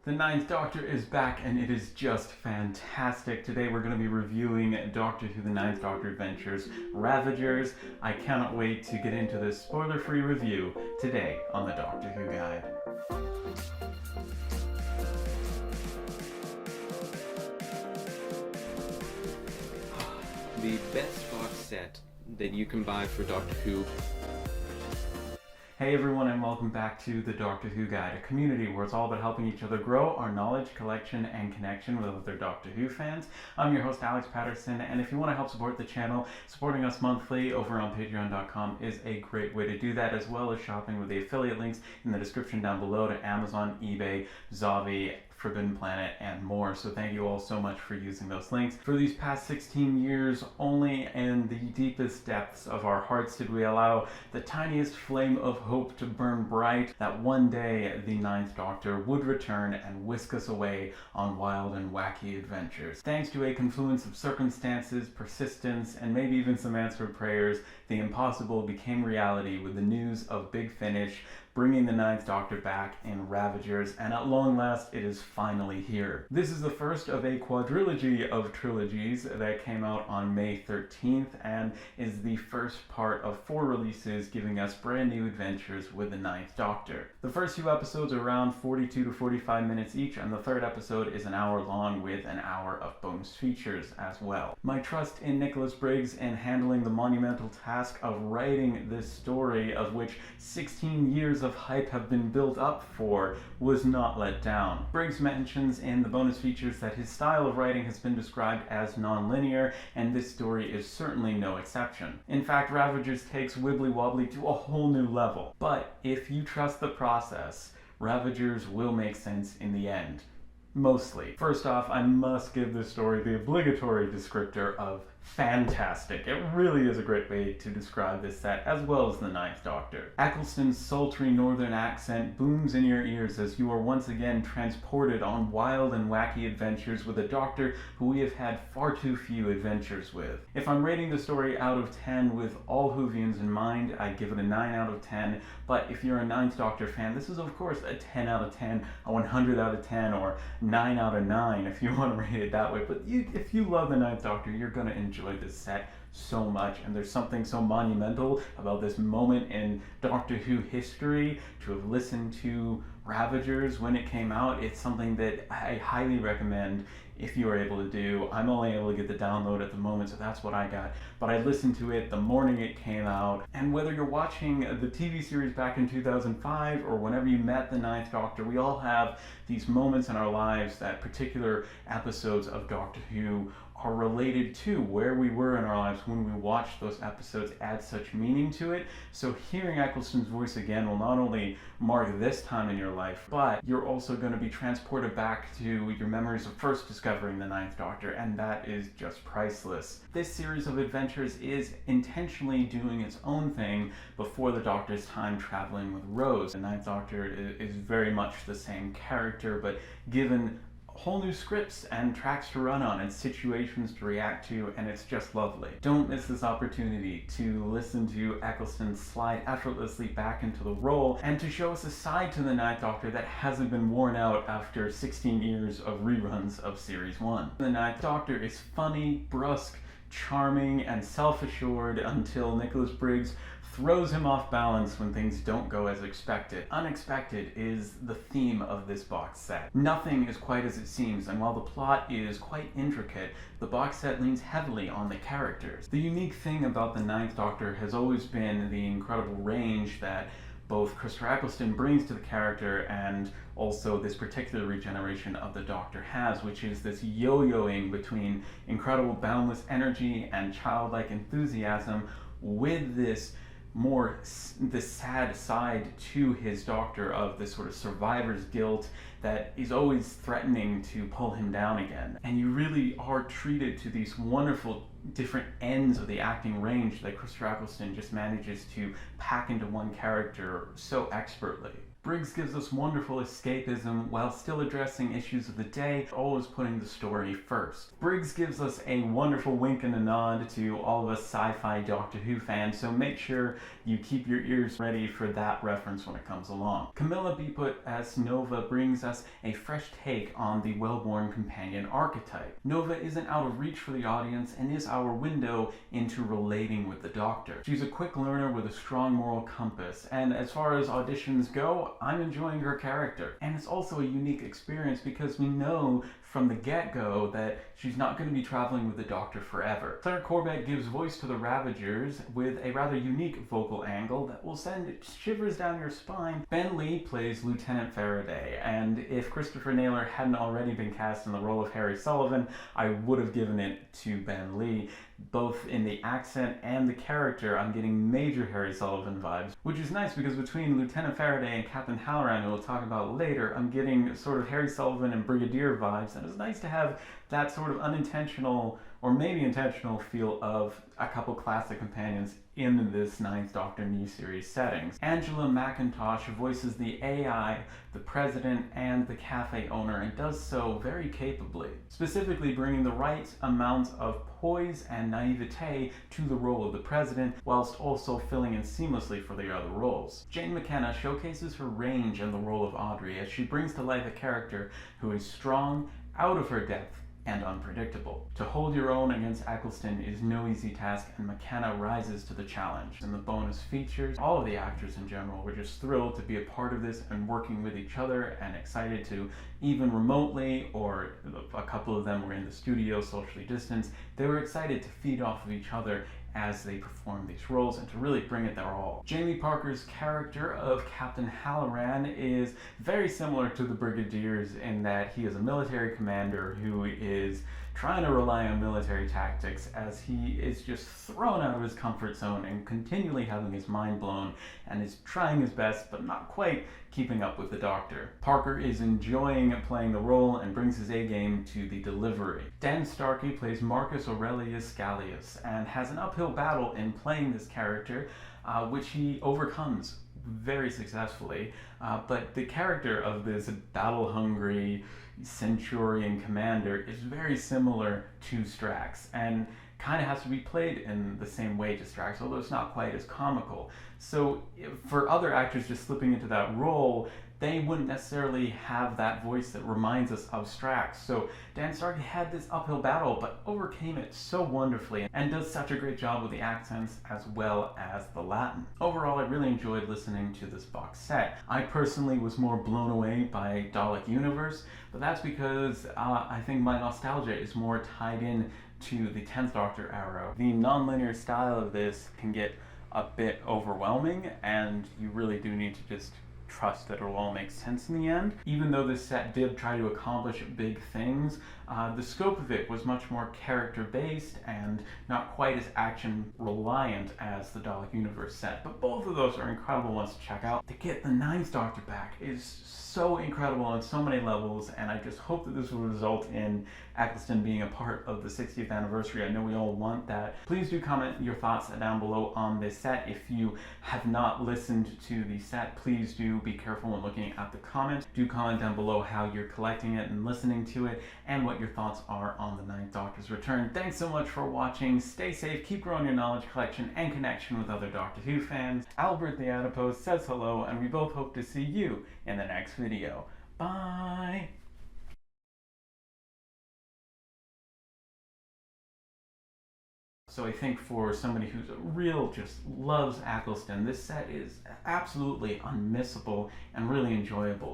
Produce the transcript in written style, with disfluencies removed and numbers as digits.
The Ninth Doctor is back and it is just fantastic. Today we're going to be reviewing Doctor Who The Ninth Doctor Adventures, Ravagers. I cannot wait to get into this spoiler-free review today on the Doctor Who Guide. The best box set that you can buy for Doctor Who. Hey everyone, and welcome back to the Doctor Who Guide, a community where it's all about helping each other grow our knowledge, collection, and connection with other Doctor Who fans. I'm your host, Alex Patterson, and if you want to help support the channel, supporting us monthly over on patreon.com is a great way to do that, as well as shopping with the affiliate links in the description down below to Amazon, eBay, Zavi, Forbidden Planet, and more. So thank you all so much for using those links. For these past 16 years, only in the deepest depths of our hearts did we allow the tiniest flame of hope to burn bright that one day the Ninth Doctor would return and whisk us away on wild and wacky adventures. Thanks to a confluence of circumstances, persistence, and maybe even some answered prayers, the impossible became reality with the news of Big Finish, bringing the Ninth Doctor back in Ravagers, and at long last it is finally here. This is the first of a quadrilogy of trilogies that came out on May 13th and is the first part of 4 releases giving us brand new adventures with the Ninth Doctor. The first 2 episodes are around 42 to 45 minutes each, and the 3rd episode is an hour long with an hour of bonus features as well. My trust in Nicholas Briggs in handling the monumental task of writing this story, of which 16 years of hype have been built up for, was not let down. Briggs mentions in the bonus features that his style of writing has been described as non-linear, and this story is certainly no exception. In fact, Ravagers takes Wibbly Wobbly to a whole new level. But if you trust the process, Ravagers will make sense in the end. Mostly. First off, I must give this story the obligatory descriptor of fantastic. It really is a great way to describe this set, as well as the Ninth Doctor. Eccleston's sultry northern accent booms in your ears as you are once again transported on wild and wacky adventures with a Doctor who we have had far too few adventures with. If I'm rating the story out of 10 with all Whovians in mind, I'd give it a 9 out of 10, but if you're a Ninth Doctor fan, this is of course a 10 out of 10, a 100 out of 10, or 9 out of 9 if you want to rate it that way. But if you love the Ninth Doctor, you're going to enjoy this set so much, and there's something so monumental about this moment in Doctor Who history. To have listened to Ravagers when it came out, it's something that I highly recommend if you are able to do. I'm only able to get the download at the moment, so that's what I got, but I listened to it the morning it came out. And whether you're watching the TV series back in 2005 or whenever you met the Ninth Doctor, we all have these moments in our lives that particular episodes of Doctor Who are related to where we were in our lives when we watched those episodes, add such meaning to it. So hearing Eccleston's voice again will not only mark this time in your life, but you're also going to be transported back to your memories of first discovering the Ninth Doctor, and that is just priceless. This series of adventures is intentionally doing its own thing before the Doctor's time traveling with Rose. The Ninth Doctor is very much the same character, but given whole new scripts and tracks to run on and situations to react to, and it's just lovely. Don't miss this opportunity to listen to Eccleston slide effortlessly back into the role and to show us a side to the Ninth Doctor that hasn't been worn out after 16 years of reruns of Series 1. The Ninth Doctor is funny, brusque, charming, and self-assured until Nicholas Briggs throws him off balance when things don't go as expected. Unexpected is the theme of this box set. Nothing is quite as it seems, and while the plot is quite intricate, the box set leans heavily on the characters. The unique thing about the Ninth Doctor has always been the incredible range that both Christopher Eccleston brings to the character, and also this particular regeneration of the Doctor has, which is this yo-yoing between incredible boundless energy and childlike enthusiasm with this sad side to his Doctor of this sort of survivor's guilt that is always threatening to pull him down again. And you really are treated to these wonderful different ends of the acting range that Christopher Eccleston just manages to pack into one character so expertly. Briggs gives us wonderful escapism while still addressing issues of the day, always putting the story first. Briggs gives us a wonderful wink and a nod to all of us sci-fi Doctor Who fans, so make sure you keep your ears ready for that reference when it comes along. Camilla Beeput as Nova brings us a fresh take on the well-born companion archetype. Nova isn't out of reach for the audience and is our window into relating with the Doctor. She's a quick learner with a strong moral compass, and as far as auditions go, I'm enjoying her character. And it's also a unique experience because we know from the get-go that she's not going to be traveling with the Doctor forever. Claire Corbett gives voice to the Ravagers with a rather unique vocal angle that will send shivers down your spine. Ben Lee plays Lieutenant Faraday, and if Christopher Naylor hadn't already been cast in the role of Harry Sullivan, I would have given it to Ben Lee. Both in the accent and the character, I'm getting major Harry Sullivan vibes, which is nice because between Lieutenant Faraday and Captain Halloran, who we'll talk about later, I'm getting sort of Harry Sullivan and Brigadier vibes, and it's nice to have that sort of unintentional or maybe intentional feel of a couple classic companions in this Ninth Doctor new series settings. Angela McIntosh voices the AI, the president, and the cafe owner, and does so very capably, specifically bringing the right amount of poise and naivete to the role of the president, whilst also filling in seamlessly for the other roles. Jane McKenna showcases her range in the role of Audrey as she brings to life a character who is strong, out of her depth, and unpredictable. To hold your own against Eccleston is no easy task, and McKenna rises to the challenge. In the bonus features, all of the actors in general were just thrilled to be a part of this and working with each other, and excited to, even remotely, or a couple of them were in the studio socially distanced, they were excited to feed off of each other as they perform these roles and to really bring it their all. Jamie Parker's character of Captain Halloran is very similar to the Brigadiers in that he is a military commander who is trying to rely on military tactics as he is just thrown out of his comfort zone and continually having his mind blown, and is trying his best but not quite keeping up with the Doctor. Parker is enjoying playing the role and brings his A-game to the delivery. Dan Starkey plays Marcus Aurelius Scalius and has an uphill battle in playing this character, which he overcomes very successfully, but the character of this battle-hungry Centurion commander is very similar to Strax, and kind of has to be played in the same way to Strax, although it's not quite as comical. So for other actors just slipping into that role, they wouldn't necessarily have that voice that reminds us of Strax. So Dan Starkey had this uphill battle, but overcame it so wonderfully and does such a great job with the accents as well as the Latin. Overall, I really enjoyed listening to this box set. I personally was more blown away by Dalek Universe, but that's because I think my nostalgia is more tied in to the 10th Doctor era. The non-linear style of this can get a bit overwhelming, and you really do need to just trust that it'll all make sense in the end. Even though this set did try to accomplish big things, the scope of it was much more character-based and not quite as action-reliant as the Dalek Universe set. But both of those are incredible ones to check out. To get the Ninth Doctor back is so incredible on so many levels, and I just hope that this will result in Eccleston being a part of the 60th anniversary. I know we all want that. Please do comment your thoughts down below on this set. If you have not listened to the set, please do be careful when looking at the comments. Do comment down below how you're collecting it and listening to it, and what your thoughts are on the Ninth Doctor's return. Thanks so much for watching. Stay safe, keep growing your knowledge collection and connection with other Doctor Who fans. Albert the Adipose says hello, and we both hope to see you in the next video. Bye! So I think for somebody who's a real, just loves Eccleston, this set is absolutely unmissable and really enjoyable.